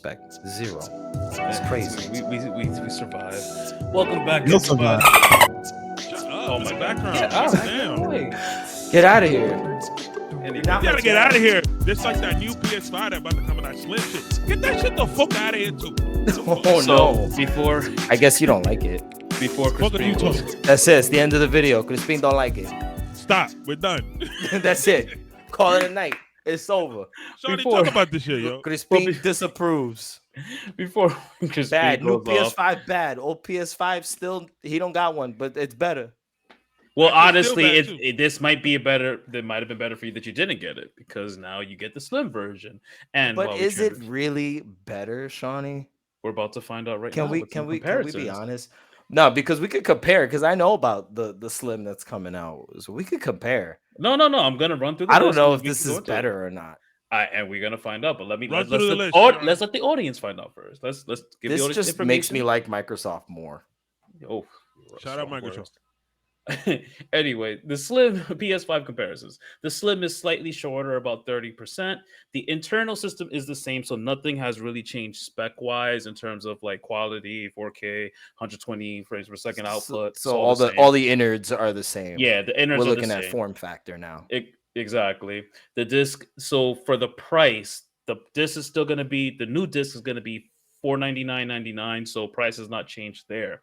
Respect. Zero. It's crazy. We survived. Welcome back, You'll everybody. survive. Oh my background. Get out. Damn. Get out of here. Anyway, You gotta get out of here. This like that new PS5 that about to come in that slim shit. Get that shit the fuck out of here too. Oh so no. before I guess you don't like it. Fuck are you Crispin goes, talking? That's it. It's the end of the video. Crispin don't like it. Stop. We're done. That's it. Call it a night. It's over. Shawny, Before- talk about this shit, yo. Crispin disapproves. before Crispin Bad. New goes off. PS5 bad. Old PS5 still he don't got one, but it's better. Well, It's still honestly, bad, too. this might be a better. That might have been better for you that you didn't get it because now you get the slim version. And But while we is it trans- really better, Shawnee? We're about to find out right Can now. we with can some we can we be comparisons. honest? No, because we could compare. Because I know about the slim that's coming out, so we could compare. No. I'm gonna run through. The I don't list know and if we this can go is into it. better or not. And we're gonna find out. But let Run through the list, let's let the audience find out first. Let's give the This audience just makes me information. like Microsoft more. Oh, Shout out strong Microsoft. words. Anyway, the slim PS5 comparisons. The slim is slightly shorter, about 30%. The internal system is the same, so nothing has really changed spec-wise in terms of like quality, 4K, 120 frames per second output. So It's all the same. all the innards are the same. Yeah, the innards We're are the looking at same. form factor now. Exactly. The disc. So for the price, the disc is still going to be the new disc is going to be $499.99. So price has not changed there.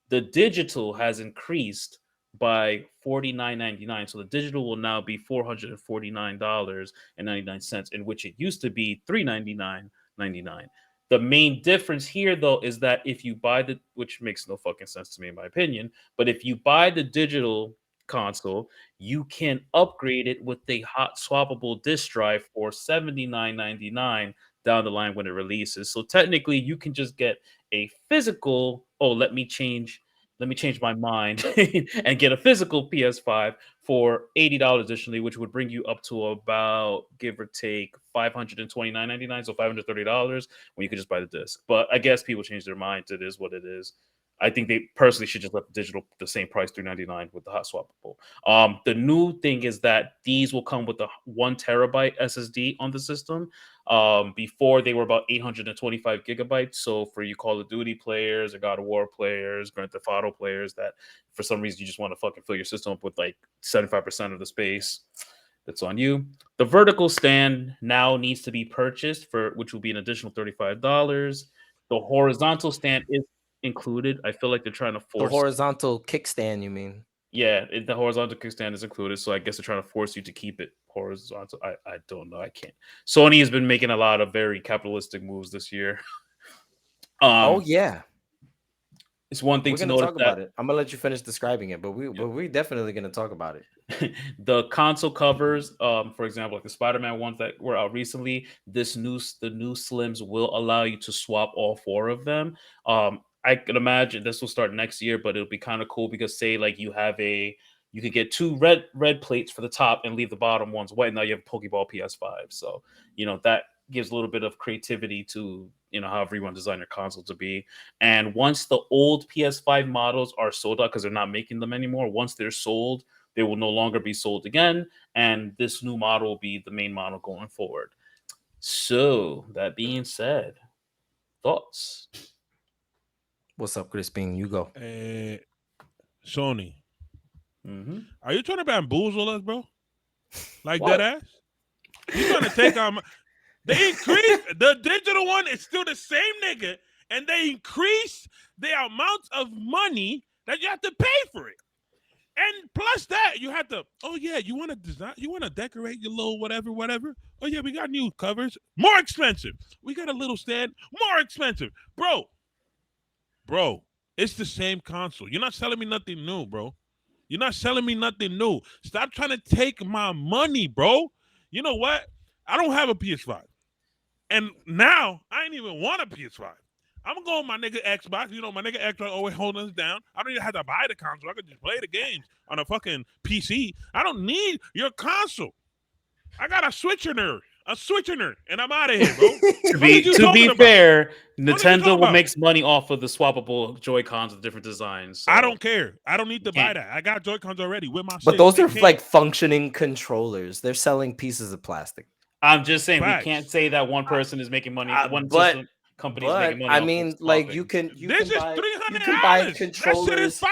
The digital has increased by $49.99. So the digital will now be $449.99, in which it used to be $399.99. The main difference here, though, is that if you buy which makes no fucking sense to me in my opinion, but if you buy the digital console, you can upgrade it with a hot swappable disk drive for $79.99 down the line when it releases. So technically, you can just get a physical. Oh, let me change my mind and get a physical PS5 for $80 additionally, which would bring you up to about, give or take, $529.99, so $530 when you could just buy the disc. But I guess people change their minds. It is what it is. I think they personally should just let the digital the same price, $399 with the hot swappable. The new thing is that these will come with a 1 terabyte SSD on the system. Before they were about 825 gigabytes. So for you Call of Duty players or God of War players, Grand Theft Auto players that for some reason you just want to fucking fill your system up with like 75% of the space, that's on you. The vertical stand now needs to be purchased which will be an additional $35. The horizontal stand is included. I feel like they're trying to The force. horizontal kickstand, you mean? Yeah, the horizontal kickstand is included, so I guess they're trying to force you to keep it horizontal. I don't know. I can't. Sony has been making a lot of very capitalistic moves this year. Oh yeah, It's one thing we're to gonna notice talk about it. I'm gonna let you finish describing it, but we definitely gonna talk about it. the console covers, for example, like the Spider-Man ones that were out recently, the new Slims will allow you to swap all 4 of them. I can imagine this will start next year, but it'll be kind of cool because say like you could get 2 red plates for the top and leave the bottom ones white. Now you have a Pokeball PS5, so that gives a little bit of creativity to however you want to design your console to be. And once the old PS5 models are sold out because they're not making them anymore, once they're sold, they will no longer be sold again, and this new model will be the main model going forward. So that being said, thoughts? What's up, Crispin? You go. Sony, Mm-hmm. are you trying to bamboozle us, bro? Like What? that ass? You trying to take our? They increased the digital one. It's still the same nigga, and they increased the amount of money that you have to pay for it. And plus that, you have to. Oh yeah, you want to design? You want to decorate your little whatever. Oh yeah, we got new covers, more expensive. We got a little stand, more expensive, bro. It's the same console. You're not selling me nothing new, bro. You're not selling me nothing new. Stop trying to take my money, bro. You know what? I don't have a PS5. And now I ain't even want a PS5. I'm gonna go on my nigga Xbox. My nigga Xbox always holding us down. I don't even have to buy the console. I can just play the games on a fucking PC. I don't need your console. I got a switcher nerd, and I'm out of here, bro. To be fair, Nintendo will about? make money off of the swappable Joy Cons with different designs. So. I don't care. I don't need to buy can't- that. I got Joy Cons already with my. But shit. those They are can't- like functioning controllers. They're selling pieces of plastic. I'm just saying Facts. we can't say that one person is making money. One but system. companies But making money I off of mean, like you swapping. can This is buy $300. That shit is controllers. $500.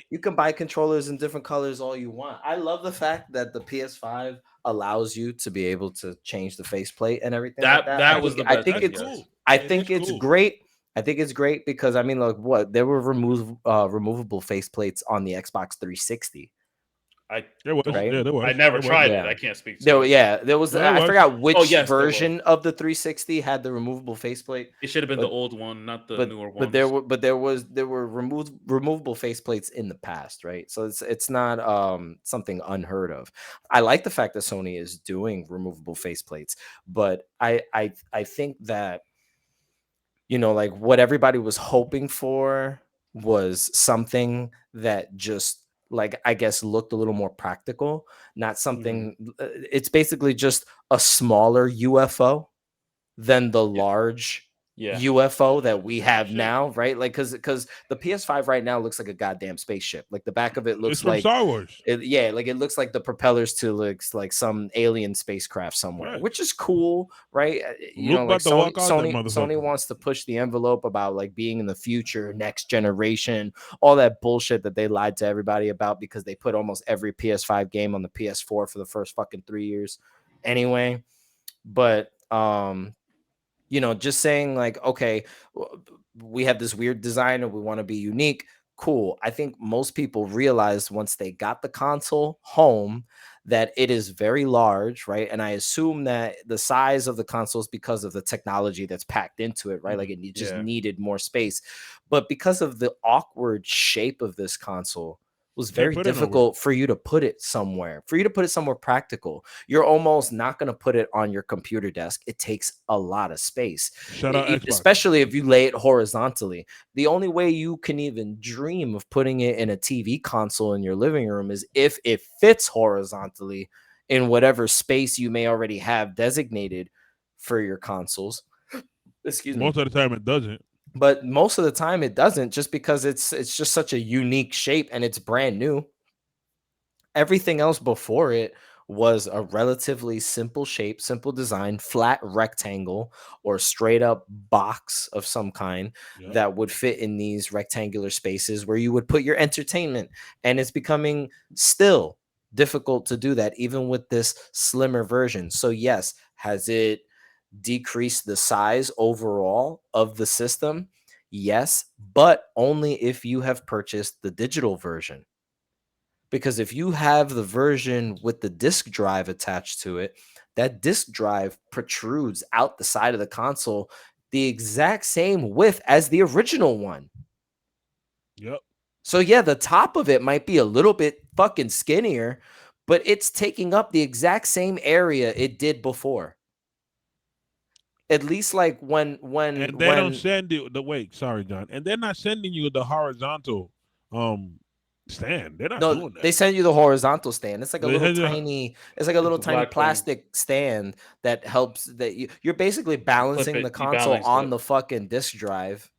You can buy controllers in different colors all you want. I love the fact that the PS5 allows you to be able to change the faceplate and everything like that. That was the best That's thing, yes. cool. I It think is it's cool. great. I think it's great because I mean, like, what there were removable faceplates on the Xbox 360, There was. right? Yeah, there was. I never There was. tried Yeah. it. I can't speak to There, it. yeah, there was. No, there I was. forgot which Oh, yes, there was. version of the 360 had the removable faceplate, It should have been the but old one, not the but newer but ones. there were removable faceplates in the past, right? So it's not something unheard of. I like the fact that Sony is doing removable faceplates, but I think that, you know, like what everybody was hoping for was something that just, like, I guess looked a little more practical, not something it's basically just a smaller UFO than the large Yeah. UFO that we Same have shit. now, right? Like, because the PS5 right now looks like a goddamn spaceship. Like the back of it It's looks from like Star Wars. yeah, like it looks like the propellers to like some alien spacecraft somewhere, Right. which is cool, right? You Luke know, like about to walk out that Sony motherfucker. wants to push the envelope about like being in the future, next generation, all that bullshit that they lied to everybody about because they put almost every PS5 game on the PS4 for the first fucking 3 years anyway. But you know, just saying like, okay, we have this weird design and we want to be unique. Cool. I think most people realized once they got the console home that it is very large, right? And I assume that the size of the console is because of the technology that's packed into it, right? Like it just Yeah. needed more space. But because of the awkward shape of this console, it was Can't very put it nowhere. difficult for you to put it somewhere, practical. You're almost not going to put it on your computer desk. It takes a lot of space, Shout out Xbox. especially if you lay it horizontally. The only way you can even dream of putting it in a TV console in your living room is if it fits horizontally in whatever space you may already have designated for your consoles. Excuse me. Most of the time it doesn't. But most of the time it doesn't, just because it's just such a unique shape and it's brand new. Everything else before it was a relatively simple shape, simple design, flat rectangle or straight up box of some kind Yep. that would fit in these rectangular spaces where you would put your entertainment. And it's becoming still difficult to do that even with this slimmer version. So yes, has it decrease the size overall of the system? Yes, but only if you have purchased the digital version. Because if you have the version with the disk drive attached to it, that disk drive protrudes out the side of the console the exact same width as the original one. Yep. So yeah, the top of it might be a little bit fucking skinnier, but it's taking up the exact same area it did before. At least like when And they don't send you the wait, sorry, John. And they're not sending you the horizontal stand. They're not no, doing that. they send you the horizontal stand. It's like a They little send you- tiny, it's like a little a tiny black thing. plastic stand that helps that you're basically balancing it, the you console balanced on it. the fucking disk drive.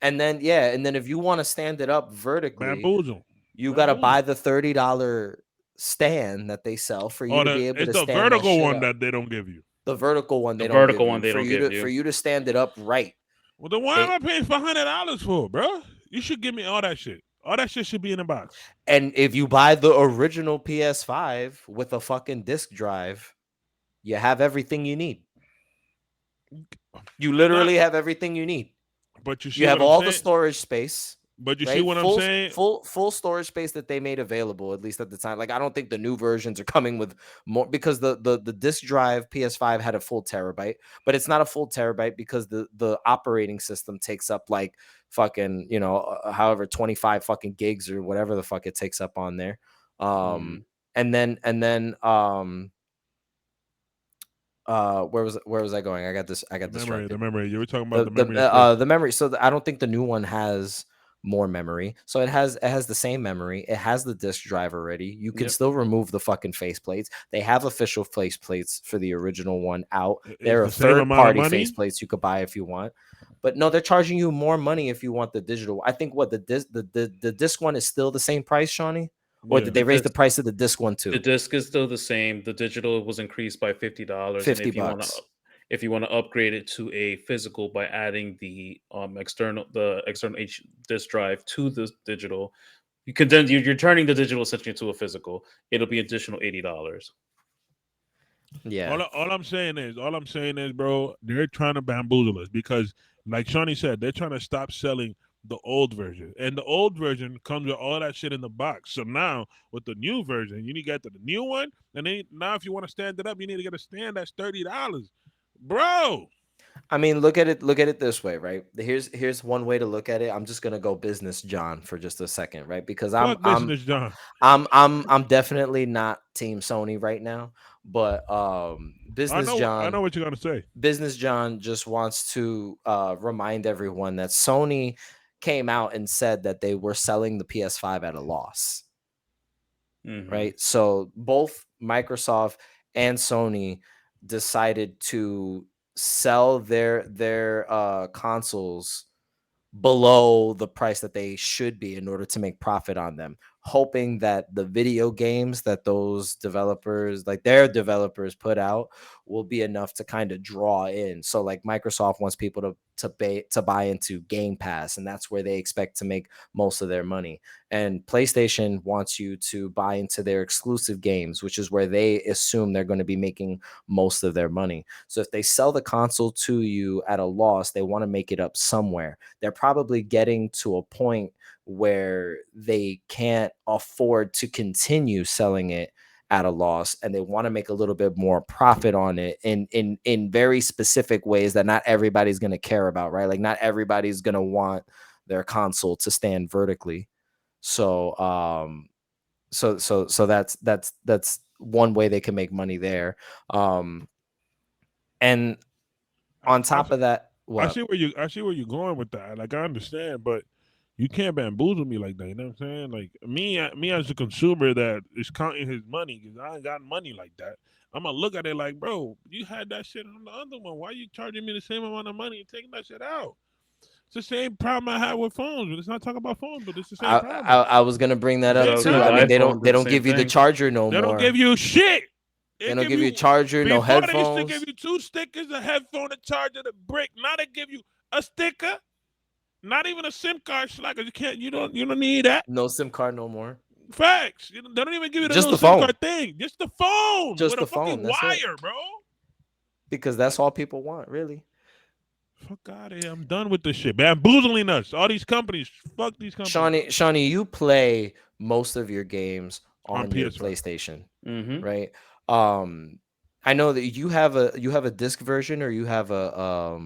And then if you want to stand it up vertically, Bamboozle. you got to buy the $30 stand that they sell for you to be able It's to the stand that vertical shit one up. that they don't give you. The vertical one they The don't vertical give one you they for don't you give to you. for you to stand it up right. Well, then why am I paying $500 for, bro? You should give me all that shit. All that shit should be in the box. And if you buy the original PS5 with a fucking disk drive, you have everything you need. You literally have everything you need. But you see You have what I'm all saying? the storage space. But you right? see what I'm saying? Full storage space that they made available, at least at the time. Like, I don't think the new versions are coming with more, because the disk drive PS5 had a full terabyte, but it's not a full terabyte because the operating system takes up like fucking, however 25 fucking gigs or whatever the fuck it takes up on there. And then where was I going? I got distracted. The memory. You were talking about the memory. The memory. So I don't think the new one has more memory. So it has the same memory. It has the disk drive already. You can still remove the fucking faceplates. They have official faceplates for the original one out. There are third-party faceplates you could buy if you want. But no, they're charging you more money if you want the digital. I think the disc one is still the same price, Shawny? Or did they raise the price of the disc one too? The disc is still the same. The digital was increased by $50. $50. if you want to upgrade it to a physical by adding the external H disk drive to the digital, you're turning the digital essentially into a physical. It'll be additional $80. Yeah. All I'm saying is, bro, they're trying to bamboozle us because, like Shawny said, they're trying to stop selling the old version, and the old version comes with all that shit in the box. So now with the new version, you need to get to the new one, and then now if you want to stand it up, you need to get a stand that's $30, bro. I mean, look at it this way, right? Here's one way to look at it. I'm just gonna go business John for just a second, right? Because I'm Fuck I'm business, John. I'm I'm I'm definitely not team Sony right now, but I know what you're gonna say. Business John just wants to remind everyone that Sony came out and said that they were selling the PS5 at a loss, Hmm. right? So both Microsoft and Sony decided to sell their consoles below the price that they should be in order to make profit on them, hoping that the video games that those developers, like their developers, put out will be enough to kind of draw in. So like Microsoft wants people to buy into Game Pass, and that's where they expect to make most of their money. And PlayStation wants you to buy into their exclusive games, which is where they assume they're going to be making most of their money. So if they sell the console to you at a loss, they want to make it up somewhere. They're probably getting to a point where they can't afford to continue selling it at a loss, and they want to make a little bit more profit on it in very specific ways that not everybody's going to care about, right? Like not everybody's going to want their console to stand vertically. So that's one way they can make money there. And on I, top of that, what? I see where you're going with that. Like I understand, but you can't bamboozle me like that. You know what I'm saying? Like me as a consumer that is counting his money because I ain't got money like that. I'm gonna look at it like, bro, you had that shit on the other one. Why you charging me the same amount of money and taking that shit out? It's the same problem I had with phones. Let's not talk about phones, but it's the same I, problem. I was gonna bring that up Same Drugs too. with the I mean, problem. iPhone they do the don't same give you the thing. charger no They don't more. give you shit. They don't give you a charger, no before they used to give headphones, you 2 stickers, a headphone, a charger, the brick. Now they give you a sticker, not even a SIM card slot. 'Cause you don't need that. no SIM card no more. Facts. They don't even give you the Just little the SIM phone. card thing. Just the phone Just with a the phone. fucking That's it. wire, bro. Because that's all people want, really. Fuck out of here. I'm done with this shit. Bamboozling us. All these companies. Fuck these companies. Shawnee, you play most of your games On on your PS5. PlayStation, Hmm. right? Um, I know that you have a disc version, or you have a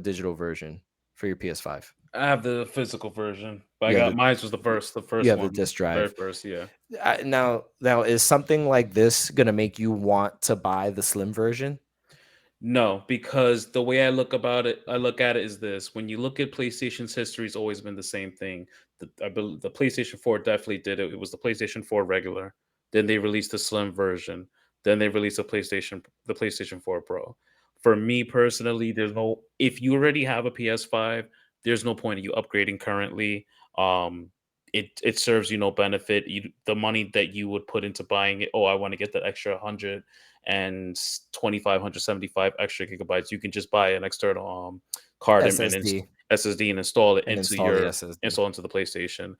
digital version for your PS5. I have the physical version, but I You have got the mine was the you first have the one, disc very drive. first. Yeah. Now is something like this gonna make you want to buy the slim version? No, because the way I look at it is this: when you look at PlayStation's history, it's always been the same thing. I believe the PlayStation 4 definitely did it. It was the PlayStation 4 regular. Then they released the slim version. Then they released the PlayStation 4 Pro. For me personally, there's no if you already have a PS5, there's no point in you upgrading currently. It serves you no benefit. The money that you would put into buying it. Oh, I want to get that extra 100 and 2575 extra gigabytes. You can just buy an external card SSD SSD and install it and install the SSD. into the PlayStation.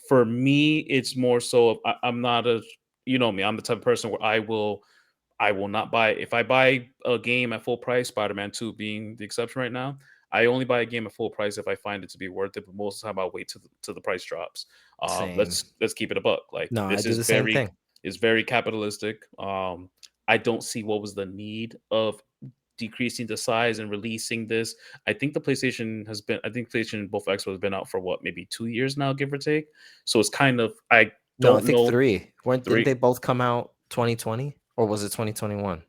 For me, it's more so of, I'm not a you know me. I'm the type of person where I will not buy if I buy a game at full price. Spider-Man 2 being the exception right now. I only buy a game at full price if I find it to be worth it. But most of the time, I'll wait to the price drops. Same. Let's keep it a buck. Like No, I this do the same thing. is very capitalistic. I don't see what was the need of decreasing the size and releasing this. I think PlayStation both Xbox has been out for what, maybe 2 years now, give or take. So it's kind of I No, I don't think know three. Didn't three. they both come out 2020, or was it 2021?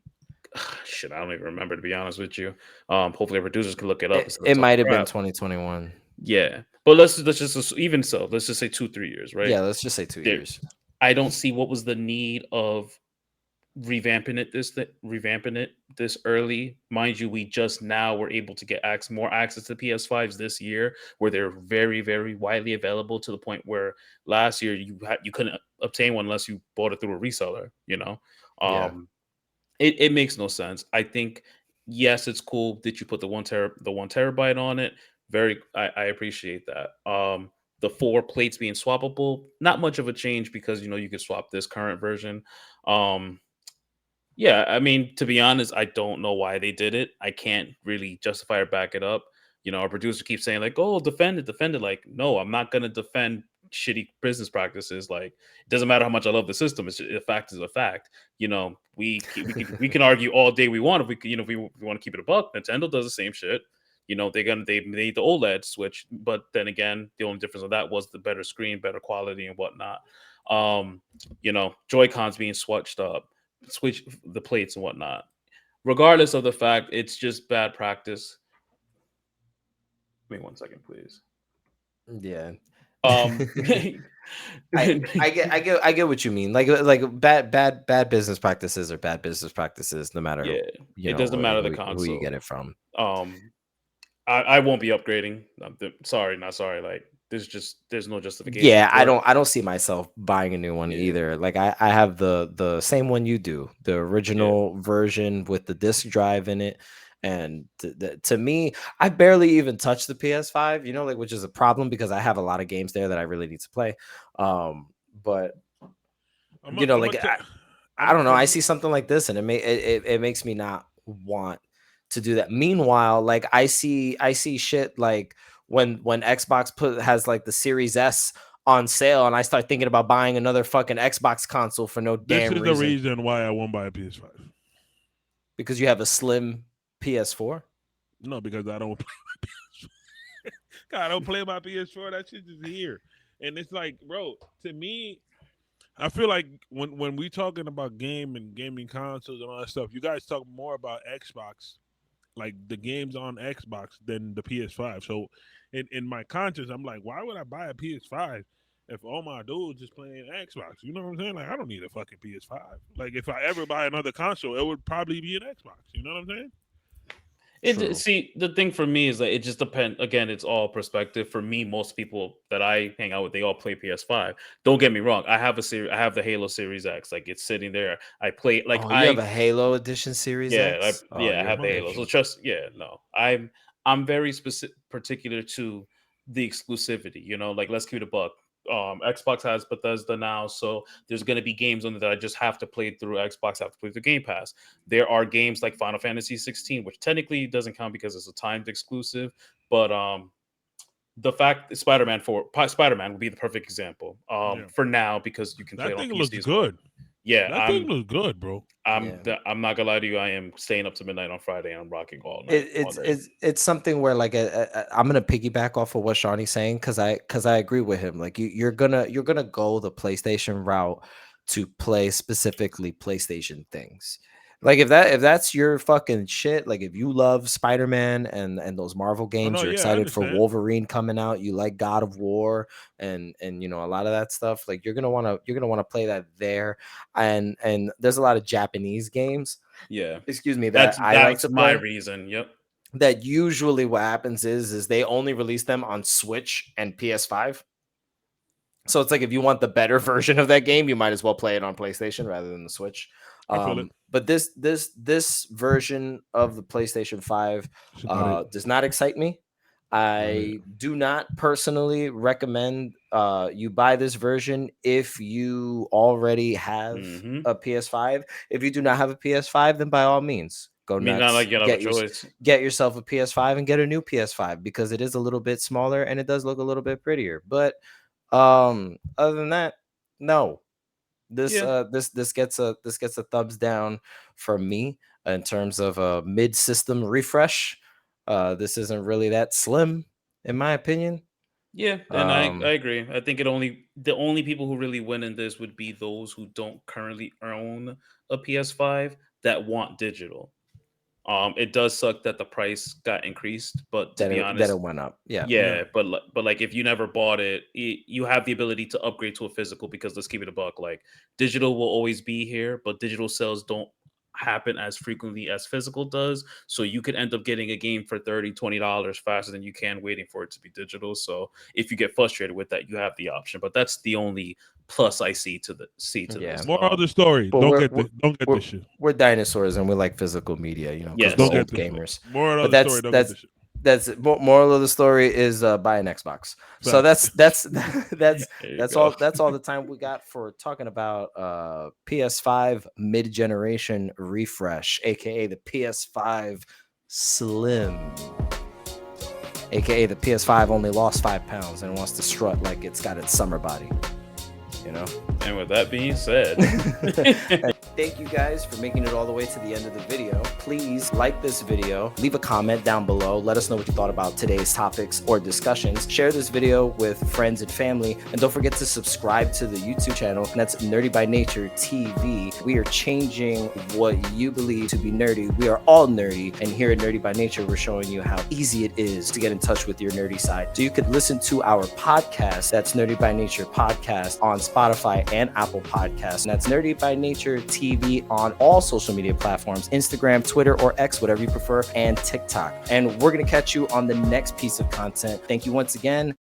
Shit, I don't even remember, to be honest with you. Hopefully, our producers can look it up It, instead of it talking might have been crap. 2021. Yeah, but let's just even so, let's just say 2 3 years, right? Yeah, let's just say 2 years. I don't see what was the need of revamping it this early. Mind you, we just now were able to get more access to PS5s this year, where they're very very widely available to the point where last year you couldn't obtain one unless you bought it through a reseller. Yeah. Um, It makes no sense. I think yes, it's cool that you put the 1 terabyte on it. I appreciate that. The 4 plates being swappable, not much of a change because you could swap this current version. Um, yeah, I mean, to be honest, I don't know why they did it. I can't really justify or back it up. Our producer keeps saying like, "Oh, defend it, defend it." Like, no, I'm not gonna defend shitty business practices. Like, it doesn't matter how much I love the system. A fact is a fact. We can argue all day we want if we want to keep it a buck. Nintendo does the same shit. They made the OLED switch, but then again, the only difference of that was the better screen, better quality, and whatnot. Joy Cons being switched up, switch the plates and whatnot. Regardless of the fact, it's just bad practice. Give me 1 second, please. Yeah. Um, I get what you mean. Like bad business practices are bad business practices, no matter yeah, it doesn't matter the who you get console. it from. I won't be upgrading. Sorry, not sorry. Like there's no justification Yeah, I for it. don't see myself buying a new one Yeah, either. Like I have the same one you do, the yeah, original version with the disc drive in it. And to me, I barely even touch the PS5, like, which is a problem because I have a lot of games there that I really need to play. But I'm like a, I don't know. I I'm see something like this, and it makes me not want to do that. Meanwhile, like I see shit like when Xbox has like the Series S on sale, and I start thinking about buying another fucking Xbox console for no This damn is the reason reason why I won't buy a PS5. because you have a slim PS4. No, because I don't. God, I don't play my PS4. That shit is here, and it's like, bro, to me, I feel like when we talking about gaming consoles and all that stuff, you guys talk more about Xbox, like the games on Xbox than the PS5. So, in my conscience, I'm like, why would I buy a PS5 if all my dudes is playing Xbox? You know what I'm saying? Like, I don't need a fucking PS5. Like, if I ever buy another console, it would probably be an Xbox. You know what I'm saying? True. See, the thing for me is that it just depends. Again, it's all perspective. For me, most people that I hang out with, they all play PS5. Don't get me wrong. I have the Halo Series X. Like it's sitting there. I play. Like Oh, you have a Halo Edition Series X? Oh, yeah, I you're have the Halo. So bugging. just no. I'm very specific, particular to the exclusivity. Like let's keep it a buck. Xbox has Bethesda now, so there's going to be games on it that I just have to play through Xbox. I have to play through Game Pass. There are games like Final Fantasy 16, which technically doesn't count because it's a timed exclusive, but the fact Spider-Man would be the perfect example. Yeah. For now because you can play That it on thing PC looks as well. good. Yeah, That thing looks good, bro. Yeah. I'm not gonna lie to you. I am staying up to midnight on Friday and I'm rocking all night, it, all it's day. it's it's something where like I'm gonna piggyback off of what Shawny's saying because I agree with him. Like you're gonna go the PlayStation route to play specifically PlayStation things. Like if that's your fucking shit, like if you love Spider-Man and those Marvel Oh games, no, you're yeah, I excited for understand. Wolverine coming out, you like God of War and a lot of that stuff, like you're gonna want to play that there. And there's a lot of Japanese games, Yeah, excuse me, that that's I like that's to my play, reason. Yep. that usually what happens is they only release them on Switch and PS5. So it's like if you want the better version of that game, you might as well play it on PlayStation rather than the Switch. I feel it. But this version of the PlayStation 5 That's about it. does not excite me. About it. I do not personally recommend you buy this version if you already have Hmm. a PS5. If you do not have a PS5, then by all means, go I mean, not nuts. like you have a choice. Get yourself a PS5 and get a new PS5 because it is a little bit smaller and it does look a little bit prettier. But other than that, no. This Yeah, this gets a thumbs down for me in terms of a mid-system refresh. This isn't really that slim in my opinion. yeah, and I Um agree. I think the only people who really win in this would be those who don't currently own a PS5 that want digital. It does suck that the price got increased, but to that be it honest, went up. Yeah. Yeah. yeah, but like if you never bought it, you have the ability to upgrade to a physical because let's keep it a buck. Like digital will always be here, but digital sales don't happen as frequently as physical does. So you could end up getting a game for $30-$20 faster than you can waiting for it to be digital. So if you get frustrated with that, you have the option. But that's the only plus I see to this. More of the story. But Don't get this shit. We're dinosaurs and we like physical media, you know, because Yes. we're old gamers. More of But the story. Don't get this shit. that's moral of the story is buy an Xbox. So that's all the time we got for talking about PS5 mid-generation refresh, aka the PS5 Slim, aka the PS5 only lost 5 pounds and wants to strut like it's got its summer body, you know. And with that being said, thank you guys for making it all the way to the end of the video. Please like this video, leave a comment down below, let us know what you thought about today's topics or discussions. Share this video with friends and family, and don't forget to subscribe to the YouTube channel, and that's Nerdy by Nature TV. We are changing what you believe to be nerdy. We are all nerdy, and here at Nerdy by Nature, we're showing you how easy it is to get in touch with your nerdy side. So you could listen to our podcast, that's Nerdy by Nature Podcast, on Spotify and Apple Podcasts. And that's Nerdy by Nature TV on all social media platforms, Instagram, Twitter, or X, whatever you prefer, and TikTok. And we're going to catch you on the next piece of content. Thank you once again.